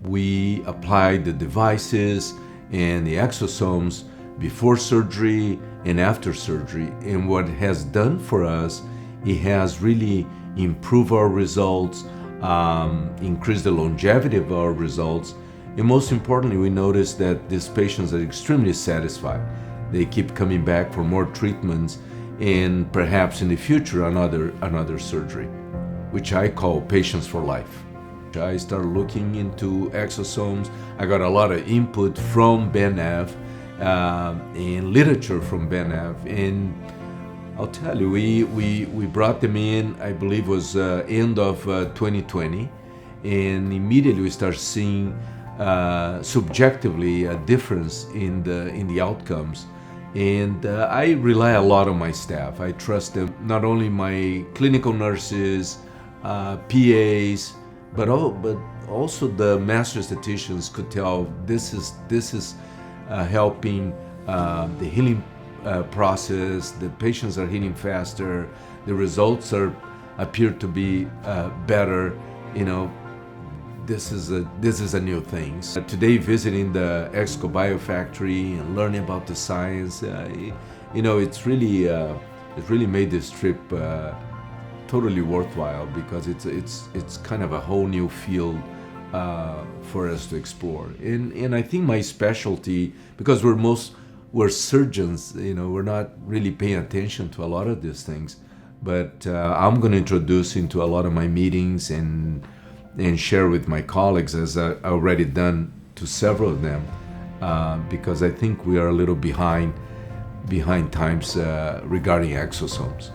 We apply the devices and the exosomes before surgery and after surgery. And what it has done for us, it has really improved our results, increased the longevity of our results. And most importantly, we noticed that these patients are extremely satisfied. They keep coming back for more treatments and perhaps in the future another surgery, which I call patients for life. I started looking into exosomes. I got a lot of input from BENEV and literature from BENEV, and I'll tell you, we brought them in, I believe it was end of 2020, and immediately we start seeing subjectively a difference in the outcomes. And I rely a lot on my staff. I trust them, not only my clinical nurses, PAs, but also the master estheticians could tell this is helping the healing process. The patients are healing faster. The results appear to be better. You know, this is a new thing. Today, visiting the ExoCoBio factory and learning about the science, you know, it really made this trip totally worthwhile, because it's kind of a whole new field for us to explore. And I think my specialty, because we're surgeons, you know, we're not really paying attention to a lot of these things, but I'm going to introduce into a lot of my meetings and share with my colleagues, as I've already done to several of them, because I think we are a little behind times regarding exosomes.